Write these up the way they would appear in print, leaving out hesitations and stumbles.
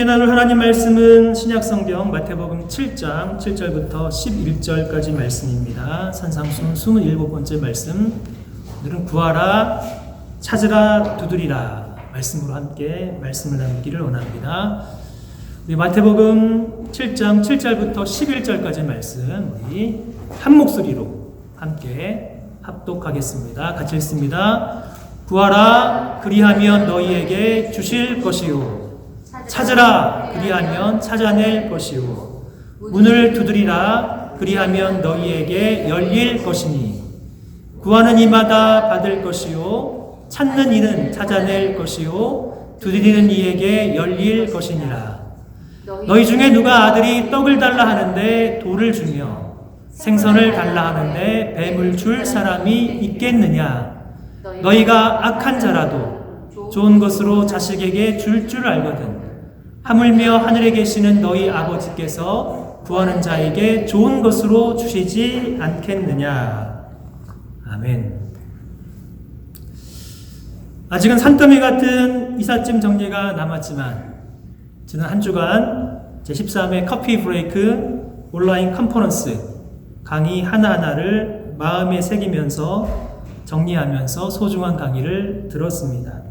나눌 하나님 말씀은 신약성경 마태복음 7장 7절부터 11절까지 말씀입니다. 산상순 27번째 말씀, 오늘은 구하라, 찾으라, 두드리라 말씀으로 함께 말씀을 나누기를 원합니다. 우리 마태복음 7장 7절부터 11절까지 말씀 우리 한 목소리로 함께 합독하겠습니다. 같이 읽습니다. 구하라, 그리하면 너희에게 주실 것이요, 찾으라, 그리하면 찾아낼 것이요, 문을 두드리라, 그리하면 너희에게 열릴 것이니, 구하는 이마다 받을 것이요, 찾는 이는 찾아낼 것이요, 두드리는 이에게 열릴 것이니라. 너희 중에 누가 아들이 떡을 달라 하는데 돌을 주며 생선을 달라 하는데 뱀을 줄 사람이 있겠느냐? 너희가 악한 자라도 좋은 것으로 자식에게 줄 줄 알거든. 하물며 하늘에 계시는 너희 아버지께서 구하는 자에게 좋은 것으로 주시지 않겠느냐. 아멘. 아직은 산더미 같은 이삿짐 정리가 남았지만 지난 한 주간 제13회 커피 브레이크 온라인 컨퍼런스 강의 하나하나를 마음에 새기면서 정리하면서 소중한 강의를 들었습니다.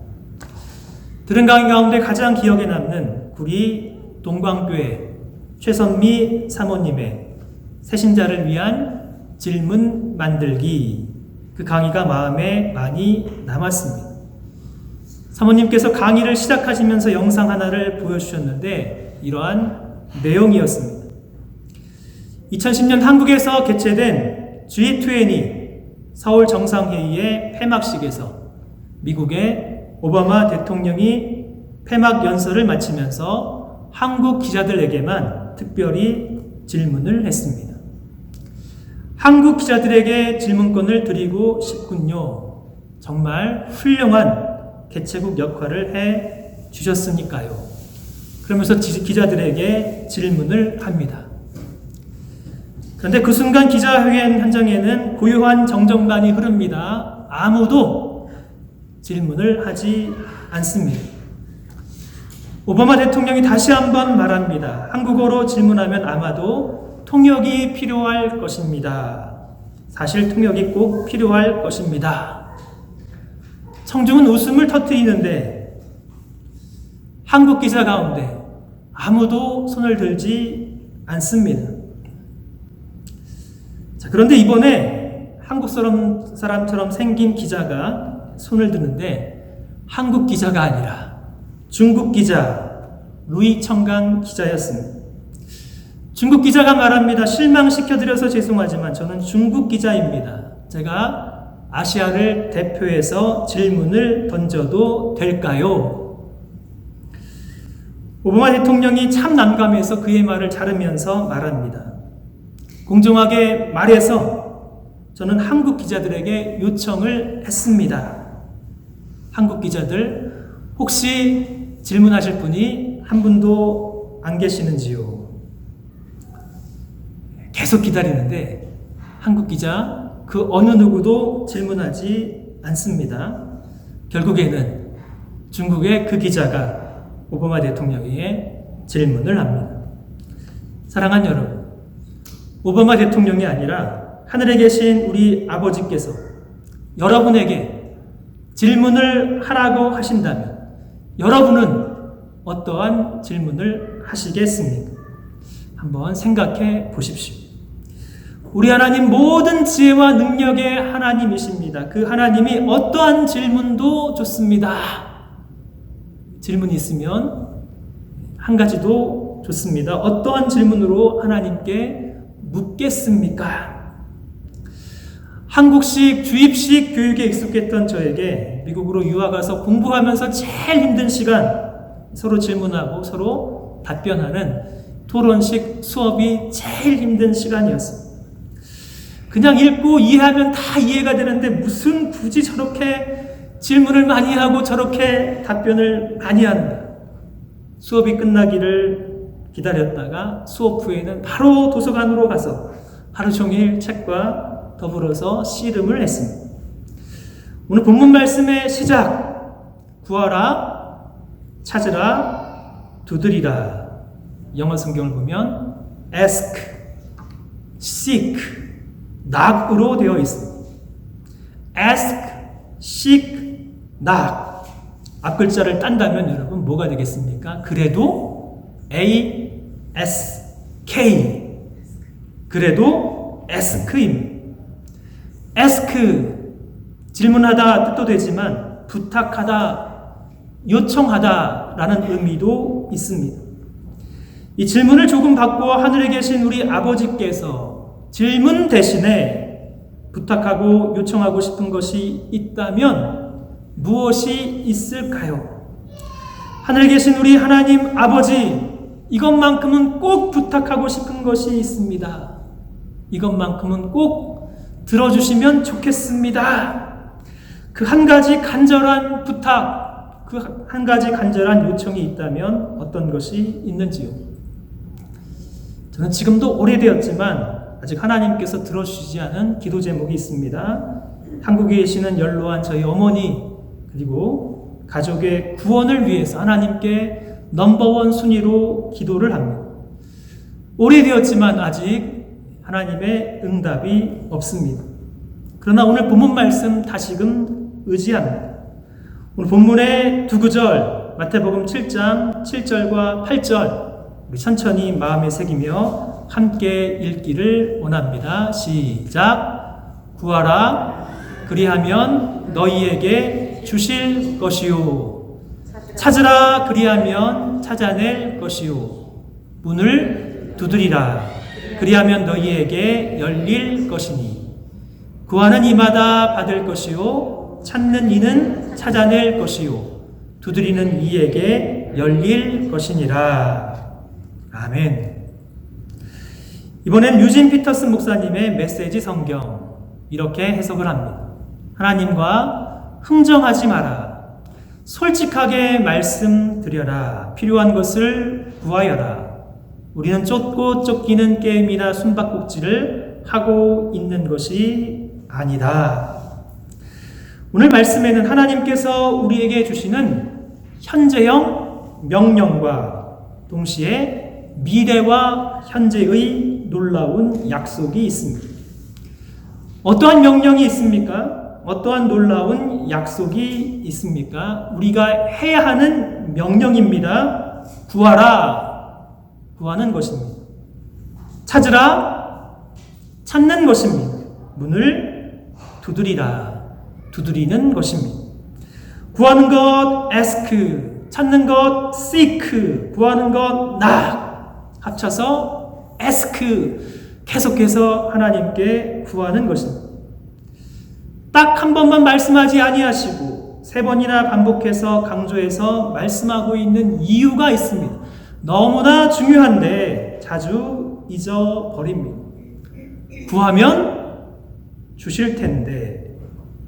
들은 강의 가운데 가장 기억에 남는 우리 동광교회 최선미 사모님의 새신자를 위한 질문 만들기, 그 강의가 마음에 많이 남았습니다. 사모님께서 강의를 시작하시면서 영상 하나를 보여주셨는데 이러한 내용이었습니다. 2010년 한국에서 개최된 G20 서울 정상회의의 폐막식에서 미국의 오바마 대통령이 폐막 연설을 마치면서 한국 기자들에게만 특별히 질문을 했습니다. 한국 기자들에게 질문권을 드리고 싶군요. 정말 훌륭한 개최국 역할을 해 주셨으니까요. 그러면서 기자들에게 질문을 합니다. 그런데 그 순간 기자회견 현장에는 고요한 정적만이 흐릅니다. 아무도 질문을 하지 않습니다. 오바마 대통령이 다시 한번 말합니다. 한국어로 질문하면 아마도 통역이 필요할 것입니다. 사실 통역이 꼭 필요할 것입니다. 청중은 웃음을 터뜨리는데 한국 기자 가운데 아무도 손을 들지 않습니다. 자, 그런데 이번에 한국 사람처럼 생긴 기자가 손을 드는데 한국 기자가 아니라 중국 기자 루이 청강 기자였습니다. 중국 기자가 말합니다. 실망시켜드려서 죄송하지만 저는 중국 기자입니다. 제가 아시아를 대표해서 질문을 던져도 될까요? 오바마 대통령이 참 난감해서 그의 말을 자르면서 말합니다. 공정하게 말해서 저는 한국 기자들에게 요청을 했습니다. 한국 기자들 혹시 질문하실 분이 한 분도 안 계시는지요? 계속 기다리는데 한국 기자 그 어느 누구도 질문하지 않습니다. 결국에는 중국의 그 기자가 오바마 대통령에게 질문을 합니다. 사랑하는 여러분, 오바마 대통령이 아니라 하늘에 계신 우리 아버지께서 여러분에게 질문을 하라고 하신다면 여러분은 어떠한 질문을 하시겠습니까? 한번 생각해 보십시오. 우리 하나님 모든 지혜와 능력의 하나님이십니다. 그 하나님이 어떠한 질문도 좋습니다. 질문이 있으면 한 가지도 좋습니다. 어떠한 질문으로 하나님께 묻겠습니까? 한국식 주입식 교육에 익숙했던 저에게 미국으로 유학 가서 공부하면서 제일 힘든 시간, 서로 질문하고 서로 답변하는 토론식 수업이 제일 힘든 시간이었습니다. 그냥 읽고 이해하면 다 이해가 되는데 무슨 굳이 저렇게 질문을 많이 하고 저렇게 답변을 많이 하는가. 수업이 끝나기를 기다렸다가 수업 후에는 바로 도서관으로 가서 하루 종일 책과 더불어서 씨름을 했습니다. 오늘 본문 말씀의 시작, 구하라, 찾으라, 두드리라. 영어 성경을 보면 ask, seek, knock으로 되어 있습니다. ask, seek, knock. 앞글자를 딴다면 여러분 뭐가 되겠습니까? 그래도 A, S, K. 그래도 ask입니다. ask, 질문하다 뜻도 되지만 부탁하다, 요청하다라는 의미도 있습니다. 이 질문을 조금 바꾸어 하늘에 계신 우리 아버지께서 질문 대신에 부탁하고 요청하고 싶은 것이 있다면 무엇이 있을까요? 하늘에 계신 우리 하나님 아버지, 이것만큼은 꼭 부탁하고 싶은 것이 있습니다. 이것만큼은 꼭 들어주시면 좋겠습니다. 그 한 가지 간절한 부탁, 그 한 가지 간절한 요청이 있다면 어떤 것이 있는지요? 저는 지금도 오래되었지만 아직 하나님께서 들어주시지 않은 기도 제목이 있습니다. 한국에 계시는 연로한 저희 어머니 그리고 가족의 구원을 위해서 하나님께 넘버원 순위로 기도를 합니다. 오래되었지만 아직 하나님의 응답이 없습니다. 그러나 오늘 본문 말씀 다시금 의지합니다. 오늘 본문의 두 구절, 마태복음 7장 7절과 8절 우리 천천히 마음에 새기며 함께 읽기를 원합니다. 시작. 구하라, 그리하면 너희에게 주실 것이요. 찾으라, 그리하면 찾아낼 것이요. 문을 두드리라, 그리하면 너희에게 열릴 것이니. 구하는 이마다 받을 것이요, 찾는 이는 찾아낼 것이요, 두드리는 이에게 열릴 것이니라. 아멘. 이번엔 유진 피터슨 목사님의 메시지 성경 이렇게 해석을 합니다. 하나님과 흥정하지 마라. 솔직하게 말씀드려라. 필요한 것을 구하여라. 우리는 쫓고 쫓기는 게임이나 숨바꼭질을 하고 있는 것이 아니다. 오늘 말씀에는 하나님께서 우리에게 주시는 현재형 명령과 동시에 미래와 현재의 놀라운 약속이 있습니다. 어떠한 명령이 있습니까? 어떠한 놀라운 약속이 있습니까? 우리가 해야 하는 명령입니다. 구하라, 구하는 것입니다. 찾으라, 찾는 것입니다. 문을 두드리라, 두드리는 것입니다. 구하는 것 ask, 찾는 것 seek, 구하는 것 knock, 합쳐서 ask, 계속해서 하나님께 구하는 것입니다. 딱 한 번만 말씀하지 아니하시고 세 번이나 반복해서 강조해서 말씀하고 있는 이유가 있습니다. 너무나 중요한데 자주 잊어버립니다. 구하면 주실 텐데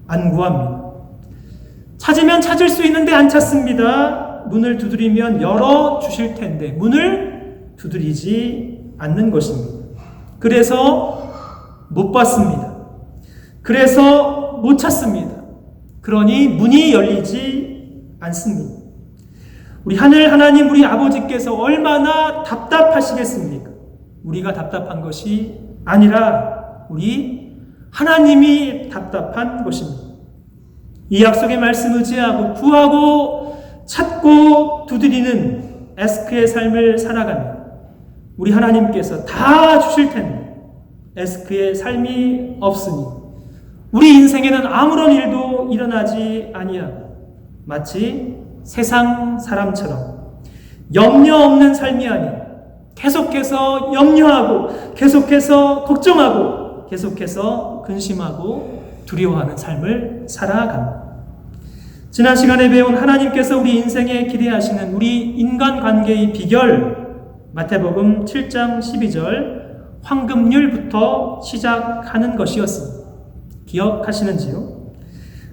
안 구합니다. 찾으면 찾을 수 있는데 안 찾습니다. 문을 두드리면 열어 주실 텐데 문을 두드리지 않는 것입니다. 그래서 못 받습니다. 그래서 못 찾습니다. 그러니 문이 열리지 않습니다. 우리 하늘 하나님, 우리 아버지께서 얼마나 답답하시겠습니까? 우리가 답답한 것이 아니라 우리 하나님이 답답한 것입니다. 이 약속의 말씀 의지하고 구하고 찾고 두드리는 에스크의 삶을 살아가며 우리 하나님께서 다 주실 텐데 에스크의 삶이 없으니 우리 인생에는 아무런 일도 일어나지 아니하고 마치 세상 사람처럼 염려 없는 삶이 아닌 계속해서 염려하고 계속해서 걱정하고 계속해서 근심하고 두려워하는 삶을 살아갑니다. 지난 시간에 배운 하나님께서 우리 인생에 기대하시는 우리 인간관계의 비결, 마태복음 7장 12절 황금률부터 시작하는 것이었습니다. 기억하시는지요?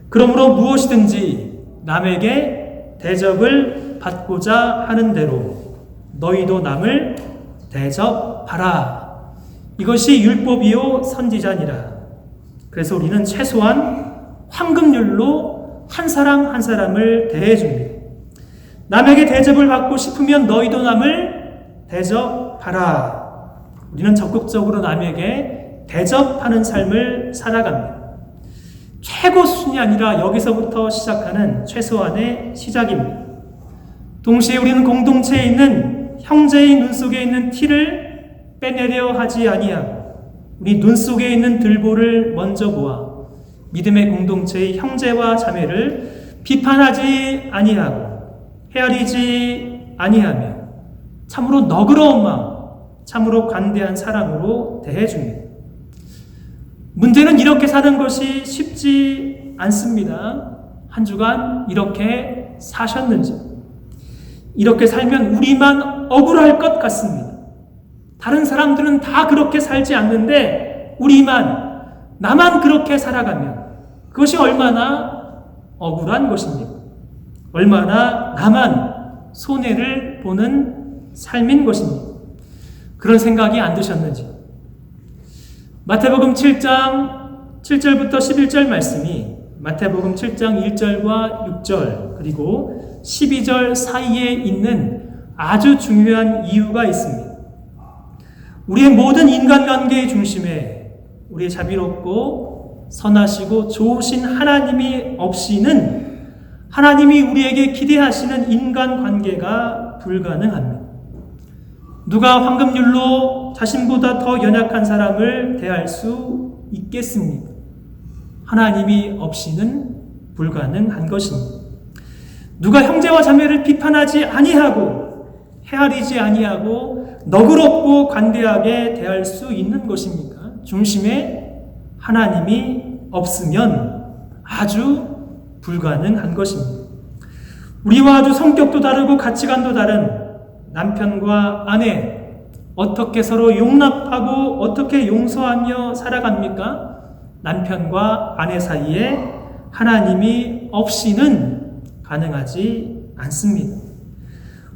그러므로 무엇이든지 남에게 대접을 받고자 하는 대로 너희도 남을 대접하라. 이것이 율법이요 선지자니라. 그래서 우리는 최소한 황금률로 한 사람 한 사람을 대해줍니다. 남에게 대접을 받고 싶으면 너희도 남을 대접하라. 우리는 적극적으로 남에게 대접하는 삶을 살아갑니다. 최고 수준이 아니라 여기서부터 시작하는 최소한의 시작입니다. 동시에 우리는 공동체에 있는 형제의 눈 속에 있는 티를 빼내려 하지 아니하고 우리 눈 속에 있는 들보를 먼저 보아 믿음의 공동체의 형제와 자매를 비판하지 아니하고 헤아리지 아니하며 참으로 너그러운 마음, 참으로 관대한 사랑으로 대해줍니다. 문제는 이렇게 사는 것이 쉽지 않습니다. 한 주간 이렇게 사셨는지, 이렇게 살면 우리만 억울할 것 같습니다. 다른 사람들은 다 그렇게 살지 않는데 나만 그렇게 살아가면 그것이 얼마나 억울한 것입니까? 얼마나 나만 손해를 보는 삶인 것입니다. 그런 생각이 안 드셨는지. 마태복음 7장 7절부터 11절 말씀이 마태복음 7장 1절과 6절 그리고 12절 사이에 있는 아주 중요한 이유가 있습니다. 우리의 모든 인간관계의 중심에 우리의 자비롭고 선하시고 좋으신 하나님이 없이는 하나님이 우리에게 기대하시는 인간관계가 불가능합니다. 누가 황금률로 자신보다 더 연약한 사람을 대할 수 있겠습니까? 하나님이 없이는 불가능한 것입니다. 누가 형제와 자매를 비판하지 아니하고 헤아리지 아니하고 너그럽고 관대하게 대할 수 있는 것입니까? 중심에 하나님이 없으면 아주 불가능한 것입니다. 우리와 아주 성격도 다르고 가치관도 다른 남편과 아내, 어떻게 서로 용납하고 어떻게 용서하며 살아갑니까? 남편과 아내 사이에 하나님이 없이는 가능하지 않습니다.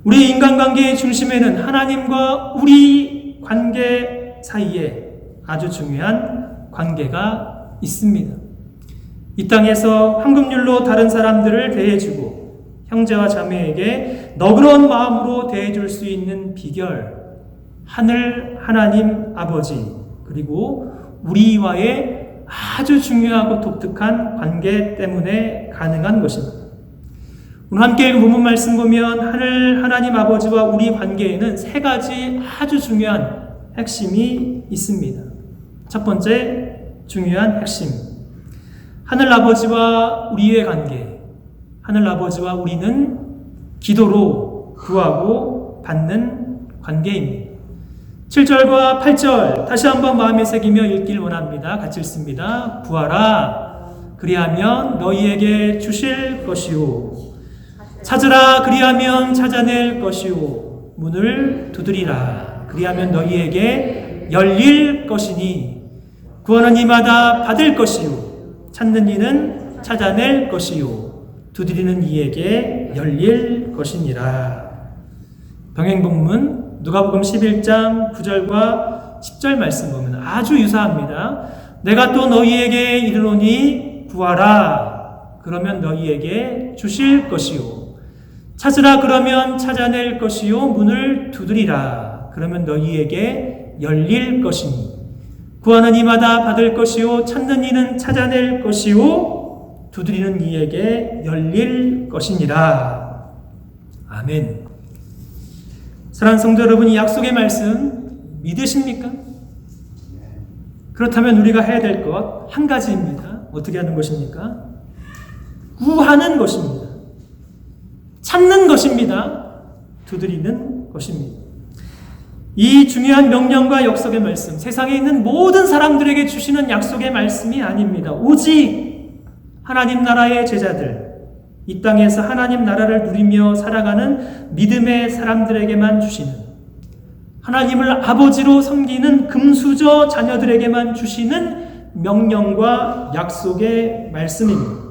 우리 인간관계의 중심에는 하나님과 우리 관계 사이에 아주 중요한 관계가 있습니다. 이 땅에서 황금률로 다른 사람들을 대해주고 형제와 자매에게 너그러운 마음으로 대해줄 수 있는 비결, 하늘 하나님 아버지 그리고 우리와의 아주 중요하고 독특한 관계 때문에 가능한 것입니다. 오늘 함께 읽은 본문 말씀 보면 하늘 하나님 아버지와 우리 관계에는 세 가지 아주 중요한 핵심이 있습니다. 첫 번째 중요한 핵심, 하늘 아버지와 우리의 관계. 하늘 아버지와 우리는 기도로 구하고 받는 관계입니다. 7절과 8절 다시 한번 마음에 새기며 읽길 원합니다. 같이 읽습니다. 구하라 그리하면 너희에게 주실 것이요 찾으라 그리하면 찾아낼 것이요 문을 두드리라 그리하면 너희에게 열릴 것이니 구하는 이마다 받을 것이요 찾는 이는 찾아낼 것이요 두드리는 이에게 열릴 것이니라. 병행본문 누가복음 11장 9절과 10절 말씀 보면 아주 유사합니다. 내가 또 너희에게 이르노니 구하라 그러면 너희에게 주실 것이요 찾으라 그러면 찾아낼 것이요 문을 두드리라 그러면 너희에게 열릴 것이니 구하는 이마다 받을 것이요 찾는 이는 찾아낼 것이요 두드리는 이에게 열릴 것이니라. 아멘. 사랑하는 성도 여러분, 이 약속의 말씀 믿으십니까? 그렇다면 우리가 해야 될 것 한 가지입니다. 어떻게 하는 것입니까? 구하는 것입니다. 찾는 것입니다. 두드리는 것입니다. 이 중요한 명령과 약속의 말씀, 세상에 있는 모든 사람들에게 주시는 약속의 말씀이 아닙니다. 오직 하나님 나라의 제자들, 이 땅에서 하나님 나라를 누리며 살아가는 믿음의 사람들에게만 주시는, 하나님을 아버지로 섬기는 금수저 자녀들에게만 주시는 명령과 약속의 말씀입니다.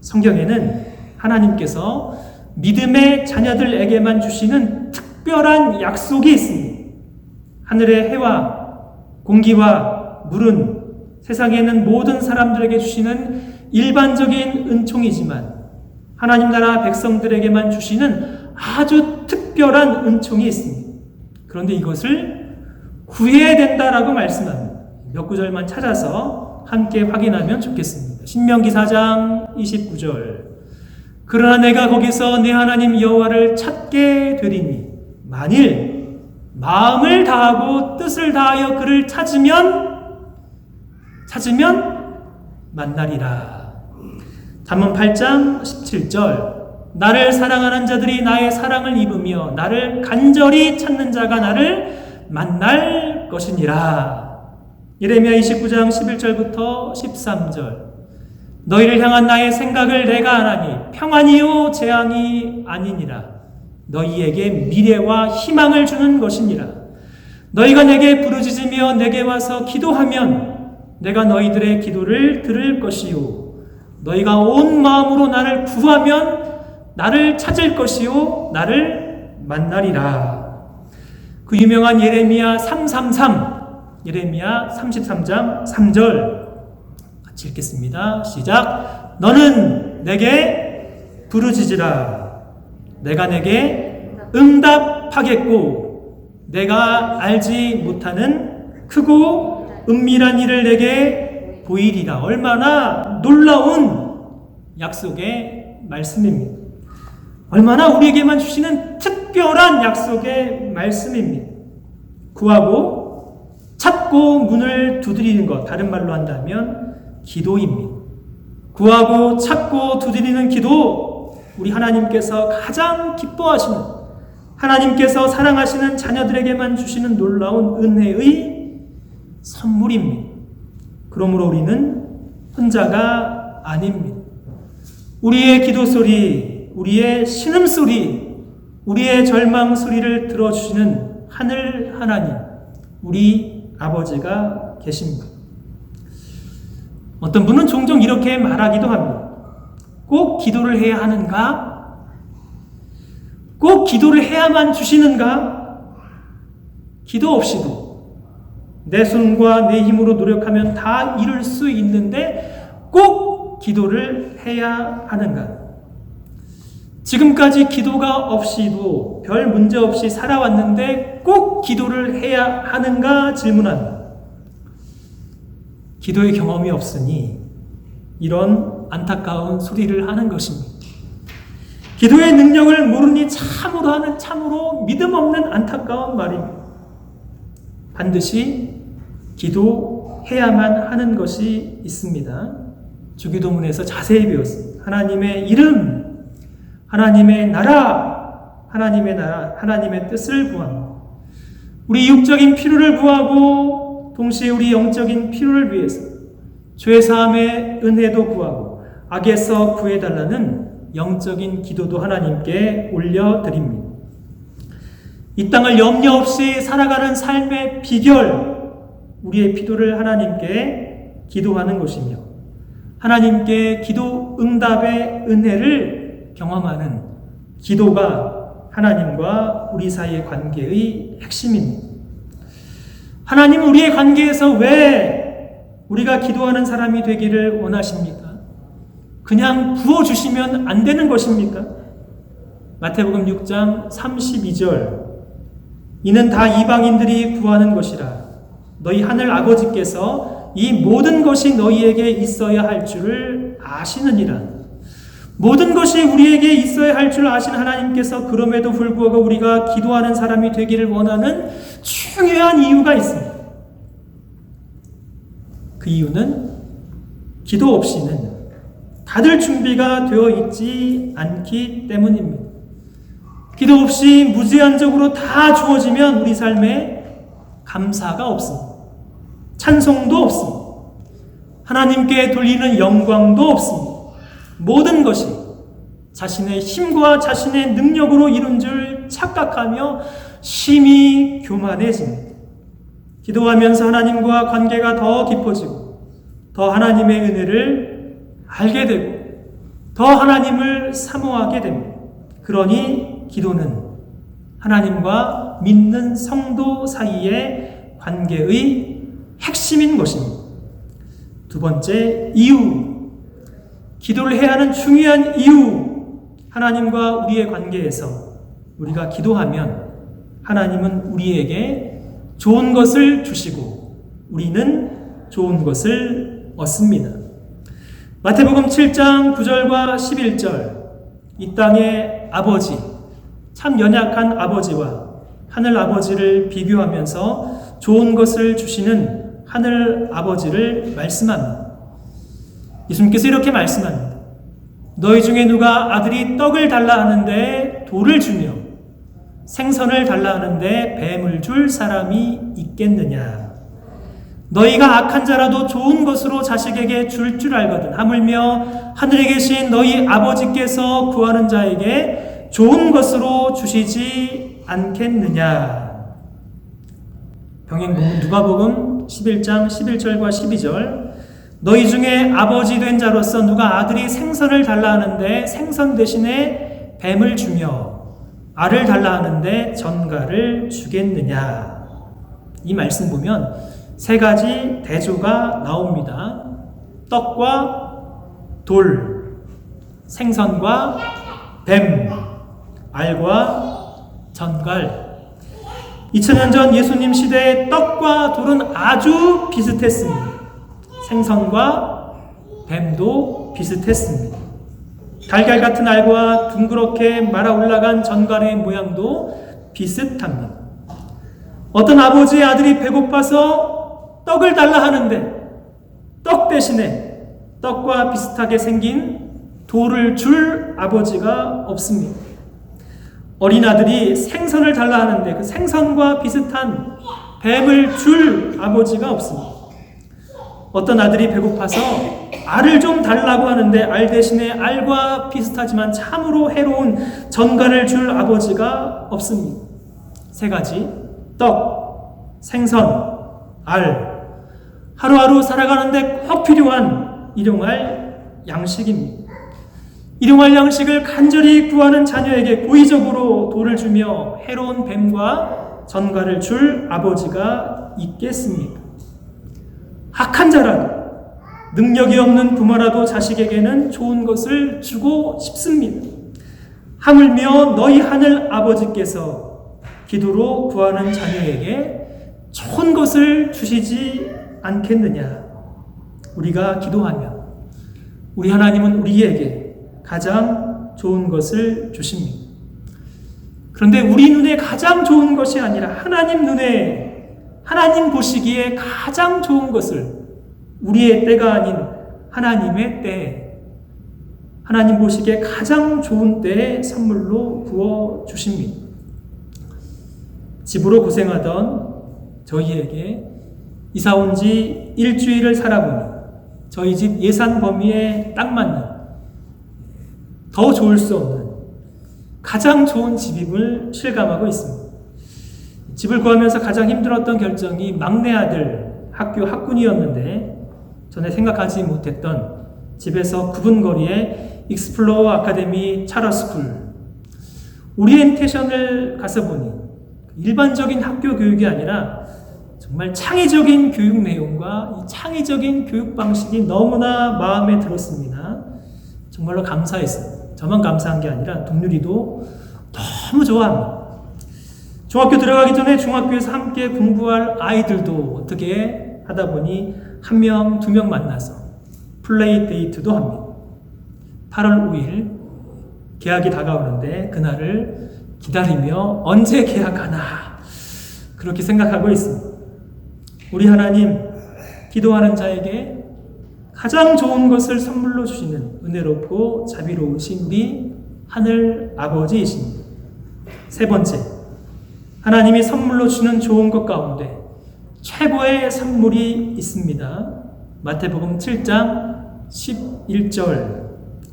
성경에는 하나님께서 믿음의 자녀들에게만 주시는 특별한 약속이 있습니다. 하늘의 해와 공기와 물은 세상에 있는 모든 사람들에게 주시는 일반적인 은총이지만 하나님 나라 백성들에게만 주시는 아주 특별한 은총이 있습니다. 그런데 이것을 구해야 된다라고 말씀합니다. 몇 구절만 찾아서 함께 확인하면 좋겠습니다. 신명기 4장 29절. 그러나 내가 거기서 내 하나님 여호와를 찾게 되리니 만일 마음을 다하고 뜻을 다하여 그를 찾으면 만나리라. 잠언 8장 17절. 나를 사랑하는 자들이 나의 사랑을 입으며 나를 간절히 찾는 자가 나를 만날 것이니라. 예레미야 29장 11절부터 13절. 너희를 향한 나의 생각을 내가 아나니 평안이요 재앙이 아니니라. 너희에게 미래와 희망을 주는 것이니라. 너희가 내게 부르짖으며 내게 와서 기도하면 내가 너희들의 기도를 들을 것이요 너희가 온 마음으로 나를 구하면 나를 찾을 것이요 나를 만나리라. 그 유명한 예레미야 333, 예레미야 33장 3절 같이 읽겠습니다. 시작. 너는 내게 부르짖으라. 내가 내게 응답하겠고 내가 알지 못하는 크고 은밀한 일을 내게 보이리라. 얼마나 놀라운 약속의 말씀입니다. 얼마나 우리에게만 주시는 특별한 약속의 말씀입니다. 구하고 찾고 문을 두드리는 것, 다른 말로 한다면 기도입니다. 구하고 찾고 두드리는 기도, 우리 하나님께서 가장 기뻐하시는, 하나님께서 사랑하시는 자녀들에게만 주시는 놀라운 은혜의 선물입니다. 그러므로 우리는 혼자가 아닙니다. 우리의 기도 소리, 우리의 신음 소리, 우리의 절망 소리를 들어주시는 하늘 하나님, 우리 아버지가 계십니다. 어떤 분은 종종 이렇게 말하기도 합니다. 꼭 기도를 해야 하는가? 꼭 기도를 해야만 주시는가? 기도 없이도 내 손과 내 힘으로 노력하면 다 이룰 수 있는데 꼭 기도를 해야 하는가? 지금까지 기도가 없이도 별 문제 없이 살아왔는데 꼭 기도를 해야 하는가 질문합니다. 기도의 경험이 없으니 이런 안타까운 소리를 하는 것입니다. 기도의 능력을 모르니 참으로 하는 참으로 믿음 없는 안타까운 말입니다. 반드시 기도해야만 하는 것이 있습니다. 주기도문에서 자세히 배웠습니다. 하나님의 이름, 하나님의 나라, 하나님의 뜻을 구합니다. 우리 육적인 필요를 구하고 동시에 우리 영적인 필요를 위해서 죄사함의 은혜도 구하고 악에서 구해달라는 영적인 기도도 하나님께 올려드립니다. 이 땅을 염려 없이 살아가는 삶의 비결, 우리의 필요를 하나님께 기도하는 것이며 하나님께 기도 응답의 은혜를 경험하는 기도가 하나님과 우리 사이의 관계의 핵심입니다. 하나님은 우리의 관계에서 왜 우리가 기도하는 사람이 되기를 원하십니까? 그냥 부어주시면 안 되는 것입니까? 마태복음 6장 32절. 이는 다 이방인들이 구하는 것이라. 너희 하늘 아버지께서 이 모든 것이 너희에게 있어야 할 줄을 아시느니라. 모든 것이 우리에게 있어야 할 줄 아신 하나님께서 그럼에도 불구하고 우리가 기도하는 사람이 되기를 원하는 중요한 이유가 있습니다. 그 이유는 기도 없이는 받을 준비가 되어 있지 않기 때문입니다. 기도 없이 무제한적으로 다 주어지면 우리 삶에 감사가 없습니다. 찬송도 없습니다. 하나님께 돌리는 영광도 없습니다. 모든 것이 자신의 힘과 자신의 능력으로 이룬 줄 착각하며 심히 교만해집니다. 기도하면서 하나님과 관계가 더 깊어지고 더 하나님의 은혜를 알게 되고 더 하나님을 사모하게 됩니다. 그러니 기도는 하나님과 믿는 성도 사이의 관계의 핵심인 것입니다. 두 번째 이유, 기도를 해야 하는 중요한 이유, 하나님과 우리의 관계에서 우리가 기도하면 하나님은 우리에게 좋은 것을 주시고 우리는 좋은 것을 얻습니다. 마태복음 7장 9절과 11절, 이 땅의 아버지, 참 연약한 아버지와 하늘 아버지를 비교하면서 좋은 것을 주시는 하늘 아버지를 말씀합니다. 예수님께서 이렇게 말씀합니다. 너희 중에 누가 아들이 떡을 달라 하는데 돌을 주며 생선을 달라 하는데 뱀을 줄 사람이 있겠느냐? 너희가 악한 자라도 좋은 것으로 자식에게 줄 알거든 하물며 하늘에 계신 너희 아버지께서 구하는 자에게 좋은 것으로 주시지 않겠느냐? 병행본문 누가복음 11장 11절과 12절, 너희 중에 아버지 된 자로서 누가 아들이 생선을 달라 하는데 생선 대신에 뱀을 주며 알을 달라 하는데 전갈을 주겠느냐? 이 말씀 보면 세 가지 대조가 나옵니다. 떡과 돌, 생선과 뱀, 알과 전갈. 2000년 전 예수님 시대의 떡과 돌은 아주 비슷했습니다. 생선과 뱀도 비슷했습니다. 달걀 같은 알과 둥그렇게 말아 올라간 전갈의 모양도 비슷합니다. 어떤 아버지의 아들이 배고파서 떡을 달라 하는데 떡 대신에 떡과 비슷하게 생긴 돌을 줄 아버지가 없습니다. 어린 아들이 생선을 달라 하는데 그 생선과 비슷한 뱀을 줄 아버지가 없습니다. 어떤 아들이 배고파서 알을 좀 달라고 하는데 알 대신에 알과 비슷하지만 참으로 해로운 전갈을 줄 아버지가 없습니다. 세 가지, 떡, 생선, 알, 하루하루 살아가는데 꼭 필요한 일용할 양식입니다. 일용할 양식을 간절히 구하는 자녀에게 고의적으로 돌을 주며 해로운 뱀과 전갈을 줄 아버지가 있겠습니까? 악한 자라도 능력이 없는 부모라도 자식에게는 좋은 것을 주고 싶습니다. 하물며 너희 하늘 아버지께서 기도로 구하는 자녀에게 좋은 것을 주시지 않겠느냐? 우리가 기도하면 우리 하나님은 우리에게 가장 좋은 것을 주십니다. 그런데 우리 눈에 가장 좋은 것이 아니라 하나님 눈에, 하나님 보시기에 가장 좋은 것을 우리의 때가 아닌 하나님의 때에, 하나님 보시기에 가장 좋은 때에 선물로 부어 주십니다. 집으로 고생하던 저희에게 이사 온 지 일주일을 살아보니 저희 집 예산 범위에 딱 맞는, 더 좋을 수 없는 가장 좋은 집임을 실감하고 있습니다. 집을 구하면서 가장 힘들었던 결정이 막내 아들 학교 학군이었는데 전에 생각하지 못했던 집에서 9분 거리의 익스플로어 아카데미 차러스쿨 오리엔테이션을 가서 보니 일반적인 학교 교육이 아니라 정말 창의적인 교육 내용과 이 창의적인 교육 방식이 너무나 마음에 들었습니다. 정말로 감사했어요. 저만 감사한 게 아니라 동률이도 너무 좋아합니다. 중학교 들어가기 전에 중학교에서 함께 공부할 아이들도 어떻게 하다 보니 1명, 2명 만나서 플레이 데이트도 합니다. 8월 5일 개학이 다가오는데 그날을 기다리며 언제 개학하나 그렇게 생각하고 있습니다. 우리 하나님, 기도하는 자에게 가장 좋은 것을 선물로 주시는 은혜롭고 자비로우신 우리 하늘 아버지이십니다. 세 번째, 하나님이 선물로 주는 좋은 것 가운데 최고의 선물이 있습니다. 마태복음 7장 11절,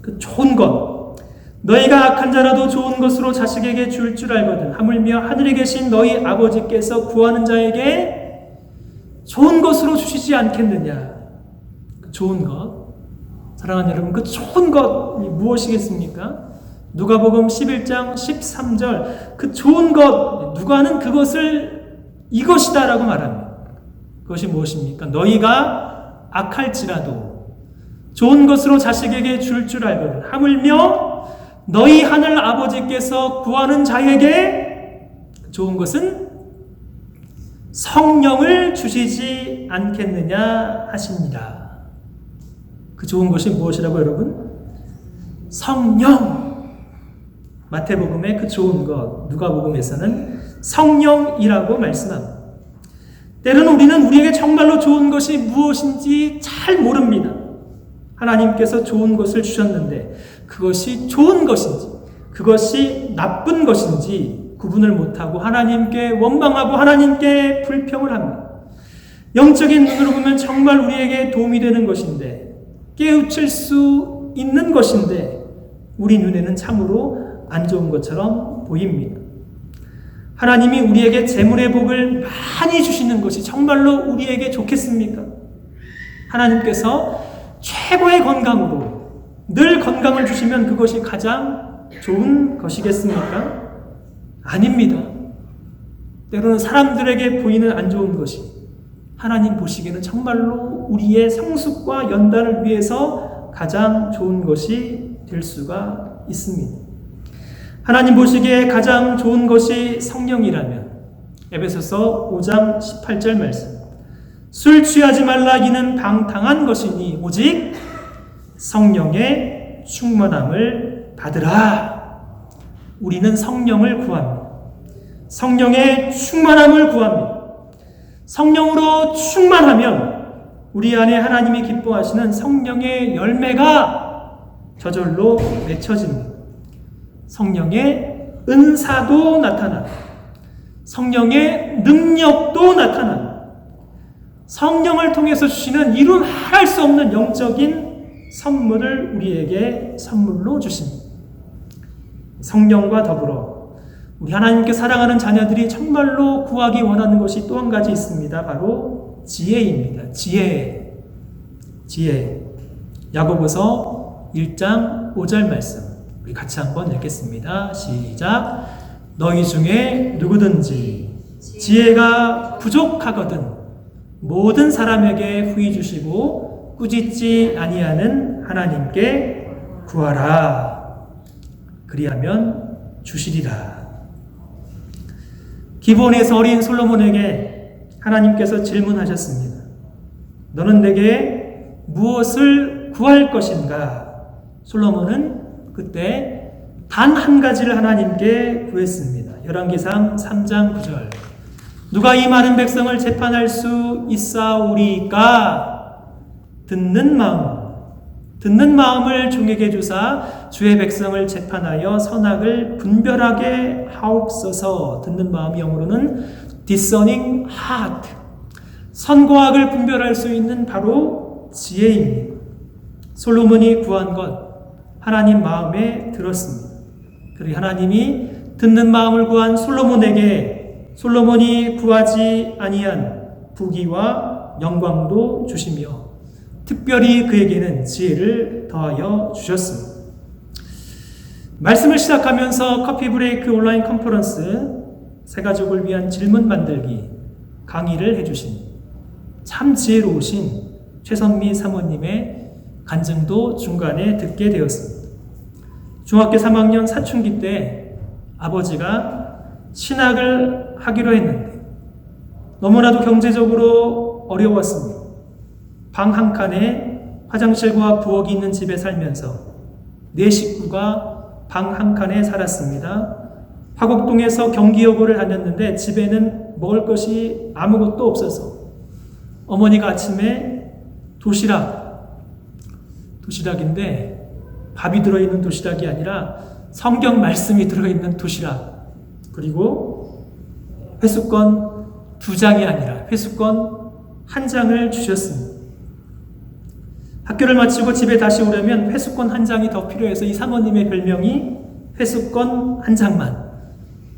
그 좋은 것, 너희가 악한 자라도 좋은 것으로 자식에게 줄 알거든 하물며 하늘에 계신 너희 아버지께서 구하는 자에게 좋은 것으로 주시지 않겠느냐? 그 좋은 것, 사랑하는 여러분, 그 좋은 것이 무엇이겠습니까? 누가복음 11장 13절, 그 좋은 것, 누가는 그것을 이것이다라고 말합니다. 그것이 무엇입니까? 너희가 악할지라도 좋은 것으로 자식에게 줄 알거든 하물며 너희 하늘 아버지께서 구하는 자에게 좋은 것은 성령을 주시지 않겠느냐 하십니다. 그 좋은 것이 무엇이라고 여러분? 성령. 마태복음의 그 좋은 것, 누가복음에서는 성령이라고 말씀합니다. 때로는 우리는 우리에게 정말로 좋은 것이 무엇인지 잘 모릅니다. 하나님께서 좋은 것을 주셨는데 그것이 좋은 것인지 그것이 나쁜 것인지 구분을 못하고 하나님께 원망하고 하나님께 불평을 합니다. 영적인 눈으로 보면 정말 우리에게 도움이 되는 것인데 깨우칠 수 있는 것인데 우리 눈에는 참으로 안 좋은 것처럼 보입니다. 하나님이 우리에게 재물의 복을 많이 주시는 것이 정말로 우리에게 좋겠습니까? 하나님께서 최고의 건강으로 늘 건강을 주시면 그것이 가장 좋은 것이겠습니까? 아닙니다. 때로는 사람들에게 보이는 안 좋은 것이 하나님 보시기에는 정말로 우리의 성숙과 연단을 위해서 가장 좋은 것이 될 수가 있습니다. 하나님 보시기에 가장 좋은 것이 성령이라면 에베소서 5장 18절 말씀, 술 취하지 말라 이는 방탕한 것이니 오직 성령의 충만함을 받으라. 우리는 성령을 구합니다. 성령의 충만함을 구합니다. 성령으로 충만하면 우리 안에 하나님이 기뻐하시는 성령의 열매가 저절로 맺혀집니다. 성령의 은사도 나타나고 성령의 능력도 나타나고 성령을 통해서 주시는 이루 말할 수 없는 영적인 선물을 우리에게 선물로 주십니다. 성령과 더불어 우리 하나님께 사랑하는 자녀들이 정말로 구하기 원하는 것이 또 한 가지 있습니다. 바로 지혜입니다. 지혜. 야고보서 1장 5절 말씀 우리 같이 한번 읽겠습니다. 시작. 너희 중에 누구든지 지혜가 부족하거든 모든 사람에게 후히 주시고 꾸짖지 아니하는 하나님께 구하라. 그리하면 주시리라. 기브온에서 어린 솔로몬에게 하나님께서 질문하셨습니다. 너는 내게 무엇을 구할 것인가? 솔로몬은 그때 단 한 가지를 하나님께 구했습니다. 열왕기상 3장 9절. 누가 이 많은 백성을 재판할 수 있사오리까? 듣는 마음을 종에게 주사 주의 백성을 재판하여 선악을 분별하게 하옵소서. 듣는 마음이 영어로는 discerning heart. 선과 악을 분별할 수 있는 바로 지혜입니다. 솔로몬이 구한 것 하나님 마음에 들었습니다. 그리고 하나님이 듣는 마음을 구한 솔로몬에게 솔로몬이 구하지 아니한 부귀와 영광도 주시며 특별히 그에게는 지혜를 더하여 주셨습니다. 말씀을 시작하면서 커피 브레이크 온라인 컨퍼런스 새가족을 위한 질문 만들기 강의를 해주신 참 지혜로우신 최선미 사모님의 간증도 중간에 듣게 되었습니다. 중학교 3학년 사춘기 때 아버지가 신학을 하기로 했는데 너무나도 경제적으로 어려웠습니다. 방 한 칸에 화장실과 부엌이 있는 집에 살면서 4식구가 방 한 칸에 살았습니다. 화곡동에서 경기여고를 다녔는데 집에는 먹을 것이 아무것도 없어서 어머니가 아침에 도시락인데 밥이 들어있는 도시락이 아니라 성경 말씀이 들어있는 도시락, 그리고 회수권 2장이 아니라 회수권 1장을 주셨습니다. 학교를 마치고 집에 다시 오려면 회수권 1장이 더 필요해서 이 사모님의 별명이 회수권 1장만.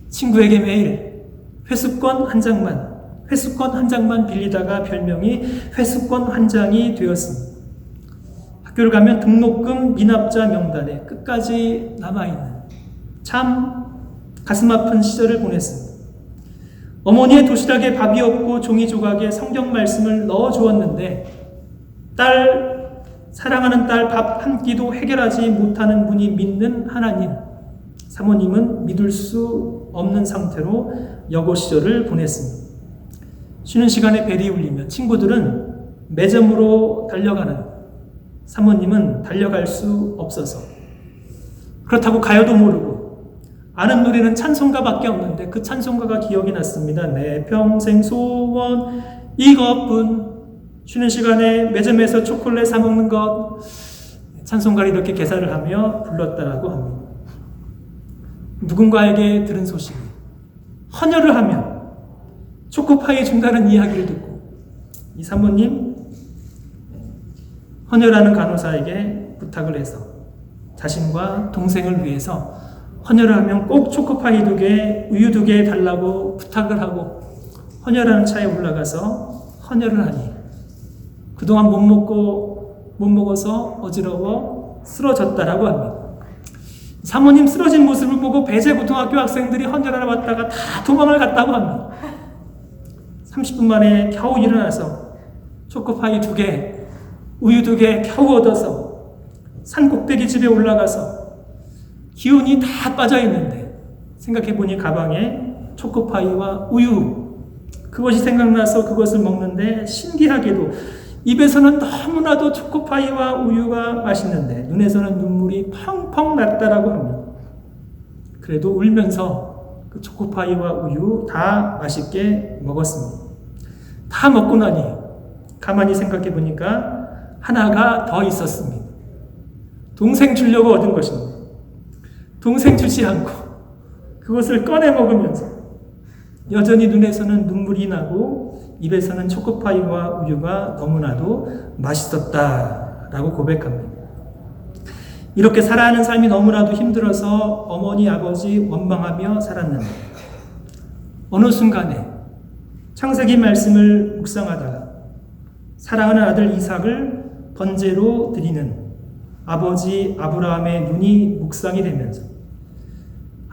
친구에게 매일 회수권 1장만 빌리다가 별명이 회수권 1장이 되었습니다. 학교를 가면 등록금 미납자 명단에 끝까지 남아있는 참 가슴 아픈 시절을 보냈습니다. 어머니의 도시락에 밥이 없고 종이 조각에 성경 말씀을 넣어 주었는데 딸 사랑하는 딸 밥 한 끼도 해결하지 못하는 분이 믿는 하나님. 사모님은 믿을 수 없는 상태로 여고 시절을 보냈습니다. 쉬는 시간에 벨이 울리면 친구들은 매점으로 달려가는, 사모님은 달려갈 수 없어서, 그렇다고 가요도 모르고 아는 노래는 찬송가밖에 없는데 그 찬송가가 기억이 났습니다. 내 평생 소원 이것뿐. 쉬는 시간에 매점에서 초콜릿 사 먹는 것, 찬송가를 이렇게 개사를 하며 불렀다라고 합니다. 누군가에게 들은 소식이 헌혈을 하면 초코파이 준다는 이야기를 듣고 이 사모님 헌혈하는 간호사에게 부탁을 해서 자신과 동생을 위해서 헌혈을 하면 꼭 초코파이 2개, 우유 2개 달라고 부탁을 하고 헌혈하는 차에 올라가서 헌혈을 하니 그동안 못 먹어서 어지러워 쓰러졌다라고 합니다. 사모님 쓰러진 모습을 보고 배재 고등학교 학생들이 헌혈하러 왔다가 다 도망을 갔다고 합니다. 30분 만에 겨우 일어나서 초코파이 2개, 우유 2개 겨우 얻어서 산 꼭대기 집에 올라가서 기운이 다 빠져있는데 생각해보니 가방에 초코파이와 우유, 그것이 생각나서 그것을 먹는데 신기하게도 입에서는 너무나도 초코파이와 우유가 맛있는데 눈에서는 눈물이 펑펑 났다라고 합니다. 그래도 울면서 그 초코파이와 우유 다 맛있게 먹었습니다. 다 먹고 나니 가만히 생각해 보니까 하나가 더 있었습니다. 동생 주려고 얻은 것입니다. 동생 주지 않고 그것을 꺼내 먹으면서 여전히 눈에서는 눈물이 나고 입에서는 초코파이와 우유가 너무나도 맛있었다라고 고백합니다. 이렇게 살아가는 삶이 너무나도 힘들어서 어머니 아버지 원망하며 살았는데 어느 순간에 창세기 말씀을 묵상하다가 사랑하는 아들 이삭을 번제로 드리는 아버지 아브라함의 눈이 묵상이 되면서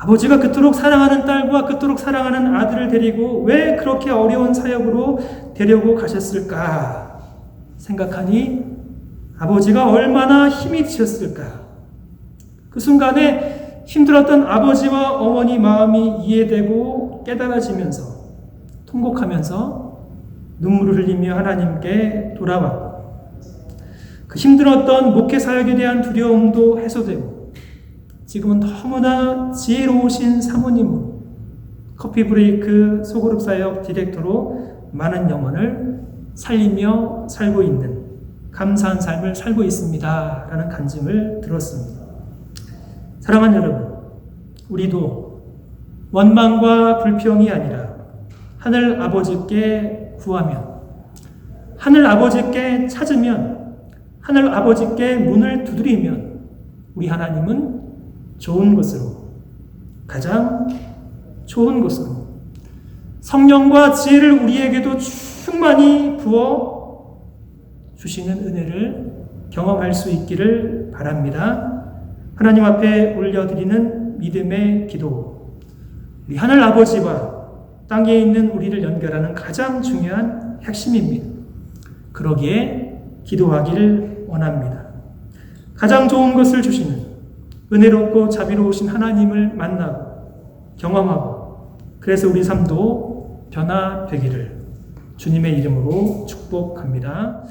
아버지가 그토록 사랑하는 딸과 그토록 사랑하는 아들을 데리고 왜 그렇게 어려운 사역으로 데려고 가셨을까 생각하니 아버지가 얼마나 힘이 드셨을까. 그 순간에 힘들었던 아버지와 어머니 마음이 이해되고 깨달아지면서 통곡하면서 눈물을 흘리며 하나님께 돌아왔고 그 힘들었던 목회 사역에 대한 두려움도 해소되고 지금은 너무나 지혜로우신 사모님으로 커피 브레이크 소그룹 사역 디렉터로 많은 영혼을 살리며 살고 있는 감사한 삶을 살고 있습니다. 라는 간증을 들었습니다. 사랑하는 여러분, 우리도 원망과 불평이 아니라 하늘 아버지께 구하면, 하늘 아버지께 찾으면, 하늘 아버지께 문을 두드리면 우리 하나님은 좋은 것으로, 가장 좋은 것으로 성령과 지혜를 우리에게도 충만히 부어 주시는 은혜를 경험할 수 있기를 바랍니다. 하나님 앞에 올려드리는 믿음의 기도, 우리 하늘 아버지와 땅에 있는 우리를 연결하는 가장 중요한 핵심입니다. 그러기에 기도하기를 원합니다. 가장 좋은 것을 주시는 은혜롭고 자비로우신 하나님을 만나고 경험하고 그래서 우리 삶도 변화되기를 주님의 이름으로 축복합니다.